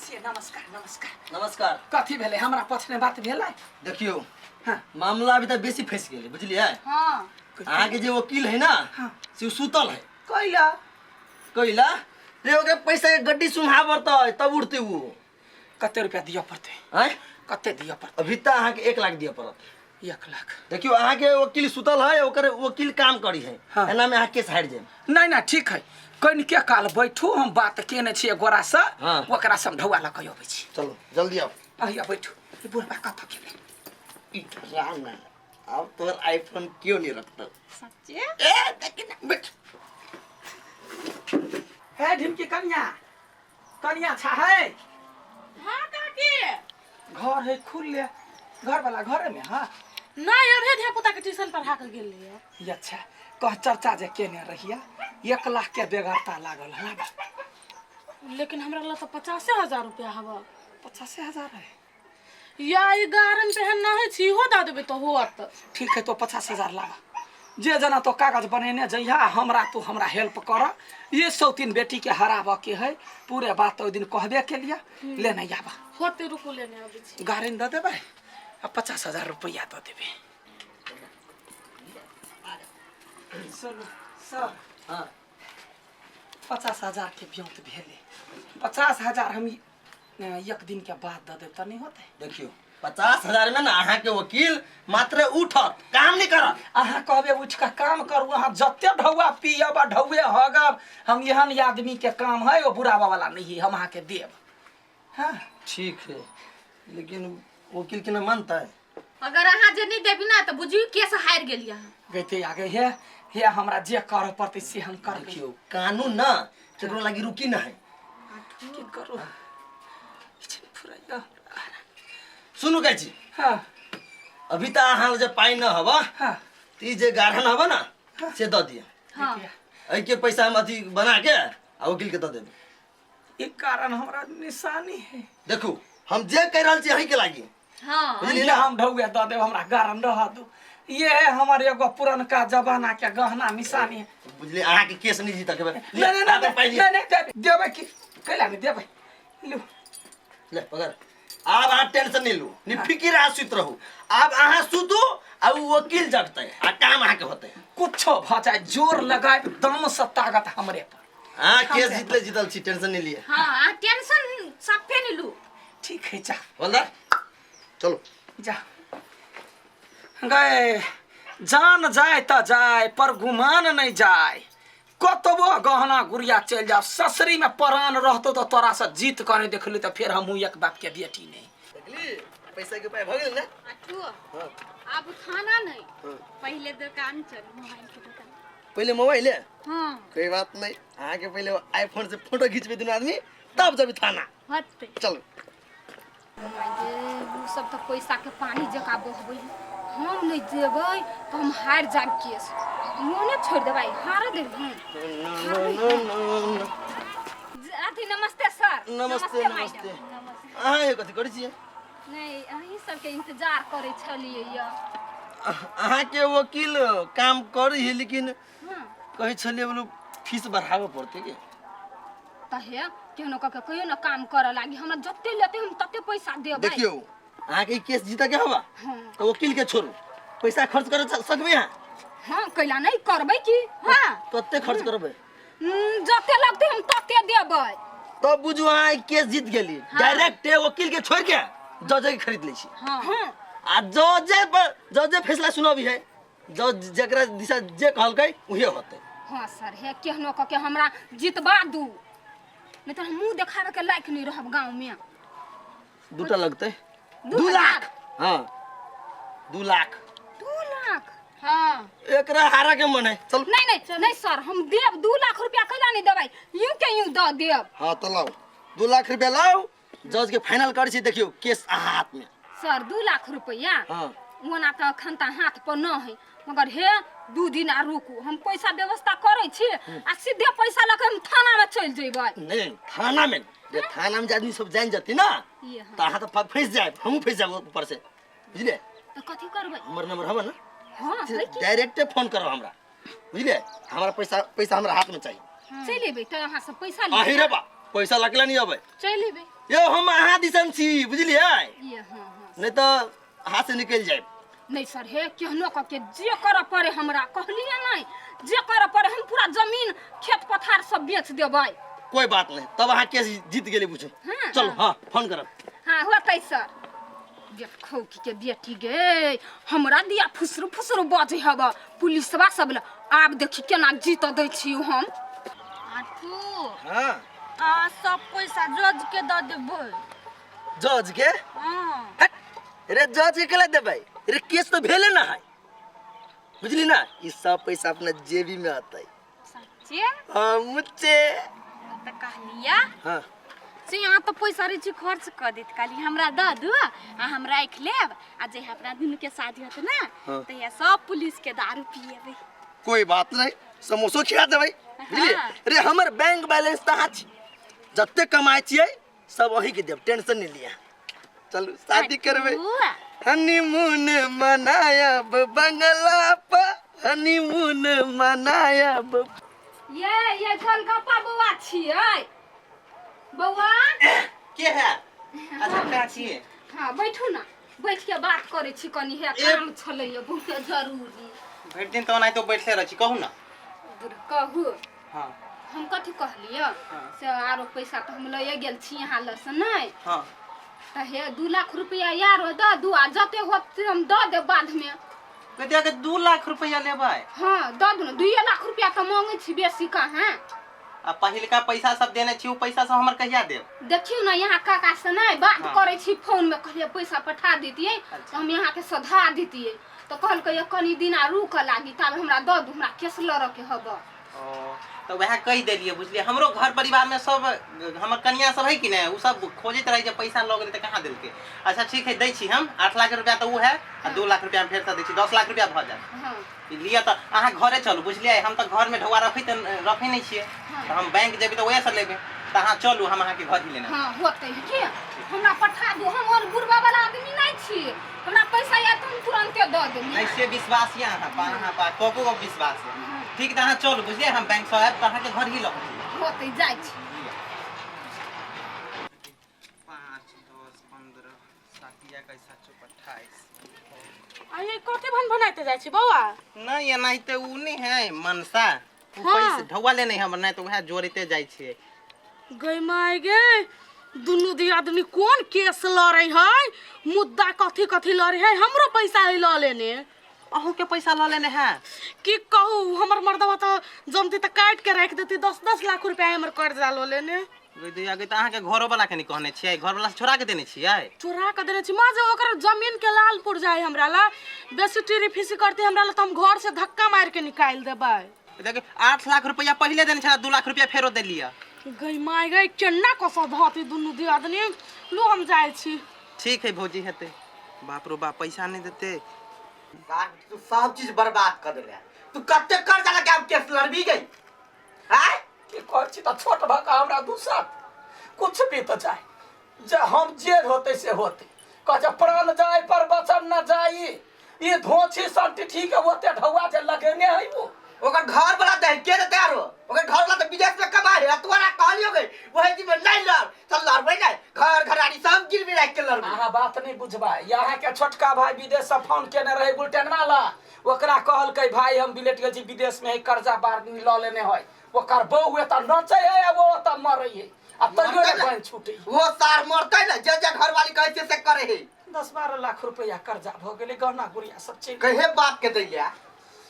बसिए नमस्कार नमस्कार नमस्कार। कथी भेले हमरा पछने बात भेलै? देखियो हां मामला अभी तक बेसी फंस गेले बुझलिए। हां आगे जे वकील है ना हाँ। से सुतल है कइला रे ओके पैसा के गड्डी सुम्हा पड़ता तब उड़ते वो कते रुपया दिया पड़ते हैं। कते दिया पड़ते? अभी तक आके 1 लाख दिया पड़त। 1 लाख देखियो आगे वकील सुतल है ओकर वकील काम करी है हाँ। एना में आके केस हार जाए। नहीं ना ठीक है कइन के काल बैठू हम बात केने छिए गोरा से हाँ। ओकरा समझौवा ला कहियो छी। चलो जल्दी आओ। आइया बैठू ये बुढ़वा कथा केले राना अब तोर आईफोन क्यों नहीं रखता? सच्चे ए देख ना बैठ। है ढिमकी कन्या छा है हां काकी घर है खुल ले घर वाला घर में हां नहीं अबे ध्या पुता के ट्यूशन पढ़ा के गेल है। ये अच्छा कह चर्चा जे केने रहिया 1 लाख के बेगरता लागल है लेकिन हमरा ला तो 50,000 रुपया हवा। 50,000 है या 11 पे नहीं छी हो दा देबे तो होत। ठीक है तो 50,000 लागा जे जना तो कागज बनेने जइहा हमरा तो हमरा हेल्प कर ये 103 बेटी के हराबा के है पूरे बात तो दिन कहबे के लिए लेने आबा होते रुको लेने आबे छी गारन द देबे आ 50,000 रुपया द देबे। सर हां 50,000 के ब्योंत भेले 50,000 हम 1 दिन के बाद द देब त नहीं होते? देखियो 50,000 में ना अहाँ के वकील मात्र उठत काम नहीं करत। अहाँ कहबे उठ के काम करू अहाँ जत्ते ढौआ पियब आ ढौए हगब हम एहन आदमी के काम है वो बुरावा वाला नहीं है हम अहाँ के देब। हाँ ठीक है लेकिन वकील के ना मानता है। अगर अहाँ जे नहीं देबी ना तो बुझियो केस हार गेलिया। गते आगे हे हमरा जे कर पड़ते से हम कर देखियो कानून ना केकरो लागी रुकी ना है। की करू सुनु कहै छी हाँ अभी त अहाँ जे पाई न हबा हाँ ती जे गाढ़न हबा ना से द दिया। हां एहि के पैसा हम अथी बना के आ वकील के द देब। एक कारण हमरा निशानी है देखू हम जे कह रहल छी अहीं के लागी हां बुझलिए ये ना। हम ढौए द देब हमरा गारन रह दू ये है हमारे एगो पुरनका जमाना के गहना निशानी है। बुझलिए अहाँ के केस नहीं जीता के नहीं देबे की कैला नहीं देबे लो ले पकड़। अब अहाँ टेंशन नहीं लो नि फिकिर आ सुत रहू। अब अहाँ सुतू आ उ वकील जगते आ काम अहाँ के होते कुछो भ जाए जोर लगाए दम से ताकत हमरे पर। हाँ केस जीतले जीतल छी टेंशन नहीं लिए। हां टेंशन सफे नहीं लू। ठीक है जा बोलदार चलो जा गए जान जाए त जाए पर गुमान नहीं जाए कतबो गहना गुड़िया चल जाओ ससुरी में प्राण रहतो तो तोरा से जीत करे देखली तो फिर हमहू एक बाप के बेटी नहीं देखली पैसा के उपाय भ गेल ना। अठू अब खाना नहीं पहले दुकान चल मोबाइल की दुकान पहले मोबाइल है हां कोई बात नहीं अहाँ के पहले आईफोन से फोटो खींचबे दोनों आदमी तब जब थाना हटते चलो। वो सब तो पैसा के पानी जका बहबै हम नहीं देबै तो हम हार जाब केस मोने छोड़ देबै हार दे अथी नमस्ते सर। नमस्ते नमस्ते। अहाँ ये कथी करै छियै? नहीं अहीं सब के इंतजार करे छलिए य। अहाँ के वकील काम करी है लेकिन हां कहे छलिए बोलो फीस बढ़ावे पड़ते के तहे केनो क के कहियो न काम करे लागी हमरा जत्ते लेते हम तत्ते पैसा देबै। देखियो अहाँ के केस जीता के हवा हां तो वकील के छोड़ू पैसा खर्च कर सकबे हैं। हां कैला नहीं करबै की हां कते खर्च करबे जत्ते लगते हम तत्ते देबै। तब बुझू अहाँ केस जीत गेली डायरेक्ट वकील के छोड़ के जज के खरीद ले छी। हां हां आ जज फैसला सुनाबी है जज जकरा दिशा जे कहलकै उहे होते। हां सर हे केहनो क के हमरा जितबा दू नहीं तो हम मुंह देखावे के लायक नहीं रहब गांव में। दूटा लगते 2 लाख। हाँ 2 लाख 2 लाख हां एकरा हारा के मन है चल। नहीं सर हम देब 2 लाख रुपया कैला नहीं देबै यूं के यूं द देब। हाँ तो लाओ 2 लाख रुपया लाओ जज के फाइनल कर छी। देखियो केस हाथ में सर 2 लाख रुपया हाँ ओना त खंता हाथ पर न है मगर हे 2 दिन आ रुकू हम पैसा व्यवस्था करे छी आ सीधे पैसा लेके हम थाना में चल जेबै। नहीं थाना में जे थाना में जे आदमी सब जान जाती ना ये हाँ। तो अहाँ तो फंस जाए हम फंस जाए ऊपर से बुझलिए। तो कथी करबै? हमर नंबर हवा ना हां है की डायरेक्ट फोन करो हमरा बुझलिए। हमारा पैसा हमरा हाथ में चाहिए। चल लेबै त अहाँ से पैसा ले आही रे बा पैसा लगला नहीं अबे चल लेबै यो हम अहाँ दिसन छी बुझलिए ये हाँ नहीं तो हाथ से निकल जाए नहीं सर हे केहनो के जे कर पड़े हमरा कहलिए नहीं जे कर पड़े हम पूरा जमीन खेत पथार सब बेच देबै। कोई बात नहीं तब अहाँ केस जीत गेले बुझो। हाँ, चलो हाँ फोन करब। हाँ होतै सर। देखौ के बेटी गे हमरा दिया फुसरू फुसरू बाजे हब पुलिसवा सब ले आब देखी केना जीत दै छी हम। आठू हाँ आ सब पैसा जज के द देबै। जज के हाँ हट, रे जज के केला देबै रे केस तो भेले ना है बुझली ना ई सब पैसा अपना जेबी में आता है। सच्चे हाँ मुझे त कहलिया हाँ से यहाँ तो पैसा रे छी खर्च कर देत काली हमरा द दू आ हम राख लेब आ जे अपना दुनु के शादी होत ना हाँ। त या सब पुलिस के दारू पिएबै। कोई बात नहीं समोसो खिया देबै बुझलिए। हाँ। रे हमर बैंक बैलेंस तहाँ छी जत्ते कमाई छियै सब वही के देब टेंशन नहीं लिया। चलू शादी करबै हनीमून मनायब बंगला पर हनीमून मनायब। ये गोलगप्पा बौआ छियै बौआ। के है अच्छा का छियै हाँ बैठू ना बैठ के बात करे छी कनी हे काम छलैया बहुत जरूरी। भरि दिन तो ओनाहि तो बैठले रह छी कहू ना। कहू हाँ हम कथी कहलिए से आरो पैसा तो हम लए गेल छी यहाँ लस नहीं हाँ त हे 2 लाख रुपया यारो द दू आ जते होत हम द दे बाद में। कहिया के 2 लाख रुपया लेबै हाँ द दू 2 लाख रुपया तो मांगे छी बेसी कहाँ। आ पहिलका पैसा सब देने छी उ पैसा सब हमर कहिया देब। देखियो ना यहाँ काका से नहीं बात हाँ। करे छी फोन में कहलिए पैसा पठा देतिए तो हम यहाँ के सधा देतिए तो कहल के कनी दिन रुक लागी तब हमरा द दू हमरा केस लड़ के हब। ओ तो वह कह देलिए बुझलिए हमरो घर परिवार में सब हमर कन्या सब है कि नहीं उ सब खोजत रही जे पैसा लग गेलै त कहाँ देलकै। अच्छा ठीक है दै छी हम 8 लाख रुपया तो उ है आ 2 लाख रुपया फेर से दै छी 10 लाख रुपया भ जाए। हाँ लिया तो अहाँ घरे चलू बुझलिए हम तो घर में ढौआ रखै नहीं छिए तो हम बैंक जेबै तो वही से लेबै तो अहाँ चलू हम अहाँ के घर ही लेना। हाँ होते की हमरा पठा दू हम और बुढ़वा वाला आदमी नहीं छी हमरा पैसा या तुम तुरंते द देनी। ऐसे विश्वास या अहाँ पा कोको को विश्वास है ठीक है अहाँ चलू बुझलिए हम बैंक से आब तो अहाँ के घर ही लग होते जाय छी। 5 10 15 7 28 अरे कते भन बनाते जाय छी बौआ। नहीं नहीं तो उ नहीं है मनसा उ हाँ। पैसे ढौआ ले नहीं हम नहीं तो वह जोड़ते जाय छिए। गई माय गे दुनु दी आदमी कोन केस लड़े है मुद्दा कथी कथी लड़े है हमरो पैसा है ल लेने। अहू के पैसा ल लेने है की कहू हमर मर्दवा तो जमती त काट के रख देती 10-10 लाख रुपया हमर कर्जा ल लेने। आगे तो अहाँ के घरो वाला के नहीं कहने छिए घर वाला से छोड़ा के देने छिए। चोरा के देने छी मां जे ओकर जमीन के लालपुर जाए हमरा ला बेसी टीरी फिसी करती हमरा ला त हम घर से धक्का मार के निकाल देबै। देखिए 8 लाख रुपया पहले देने छला 2 लाख रुपया फेरो दे लिया। गई माय गई केना कसा धती दुनु दी आदमी लो हम जाय छी। ठीक है भौजी हेते बाप रो बाप पैसा नहीं देते तू सब चीज बर्बाद कर देले तू कत्ते कर्जा लगा के केस लड़बी गई हैं की कहै छी त छोट भका हमरा दूसर कुछ भी तो जाए जे हम जे होते से होते कह प्राण जाए पर वचन न जाई ये धोछी संटी ठीक है ओते ढौआ जे लगेने है वो ओकर घर वाला दे के देते आरो ओकर घर वाला तो विदेश में कमाए है तोरा कहलियो गई वही जी में नहीं लड़ चल लड़बै नहीं घर घराड़ी सब गिरवी रख के लड़बै। अहाँ बात नहीं बुझबा यहाँ के छोटका भाई विदेश से फोन केने रहे बुलेटिन वाला ओकरा कहल के भाई हम बिलेट गए विदेश में कर्जा बारनी ल लेने है ओकर बहू है त नचे है वो त मरे है आ तैयो ने बन छूटे वो सार मरतै ना जे घर वाली कहै से करे है 10-12 लाख रुपया कर्जा भ गेलै गहना गुड़िया सब चीज कहे बाप के दैया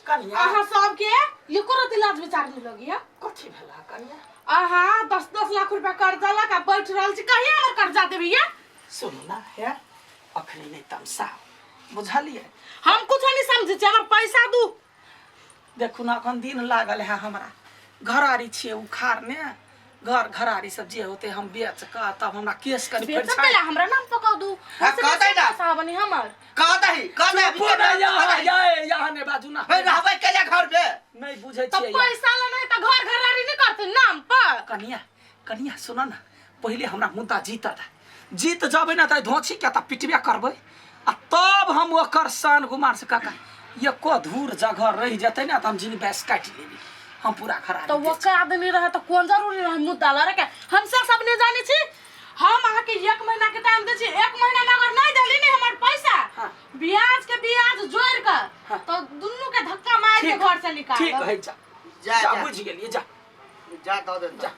कन्या आहा सब के लिकोरत इलाज विचार नहीं लगी है कथी भेला कन्या आहा 10-10 लाख रुपया कर्जा लगा बैठ रहल छी कहिया हमर कर्जा देबी ये। सुनू ना है अखनी नहीं तमसा बुझलिए हम कुछ नहीं समझे छी हमर पैसा दू। देखू ना अखन दिन लागल है हमरा घरारी छिए उखाड़ ने घर घरारी सब जे होते हम बेच का तब हमरा केस कर फिर बेच पहले हमरा नाम तो कह दू हाँ, कह दे ना। साहबनी हमर कहता ही यहाँ ने बाजू ना भाई रहबै के घर पे नहीं बुझे तो छिए पैसा ला नहीं तो घर घरारी नहीं करते नाम पर। कन्या कन्या सुना ना पहले हमरा मुद्दा जीता था जीत जाबे ना त धोछी के त पिटबे करबै आ तब हम ओकर सान गुमार से काका ये को धूर जगह रह जते ना त हम जिन बैस काट लेबी हम पूरा खरा तो वो का आदमी रहे तो कौन जरूरी रहे मुद्दा ला रे के हमसे सब नहीं जानी छी हम आके 1 महीना के टाइम दे छी, 1 महीना में अगर नहीं देली नहीं हमर पैसा हाँ। ब्याज के ब्याज जोड़ कर हाँ। तो दुन्नु के धक्का मार के ठीक घर से निकाल ठीक है जा जा जा जा बुझ गेलिए जा जा दो दे जा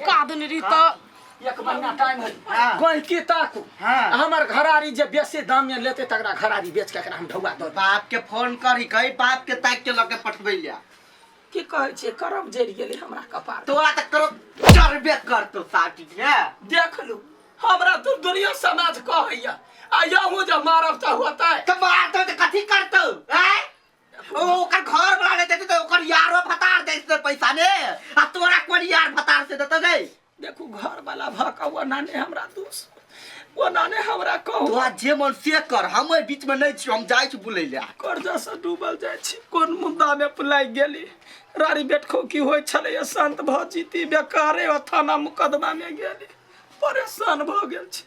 कादन री तो 1 महीना टाइम है हाँ। गहिकी ताकू हाँ। हमर घरारी जे बेसी दाम में लेते तकरा घरारी बेच के एकरा हम ढौआ दो बाप के फोन करी कही बाप के ताक के लके पठबै लिया की कहै छै करब जरि गेलै हमरा कपार तोरा त करो करबे कर तो शादी ने देख लू हमरा तो दुनिया समाज कहैया आ यहूँ जब मारब त होतै त बात त कथी करतौ हैं ओ ओकर घर वाला देते तो ओकर यारो भतार देते पैसा ने आ तोरा कोन यार भतार से देते गई देखू घर वाला भकवा नाने हमरा दोस्त वो नाने हमरा कहू तोरा जे मन से कर हम एहि बीच में नहीं छी हम जाय छी बुलै ले कर्जा से डूबल जाइ छी कोन मुद्दा में लागि गेली रारी बेटखो की होइ छलै शांत भ जीती बेकारे थाना मुकदमा में गेली परेशान भ गेल छी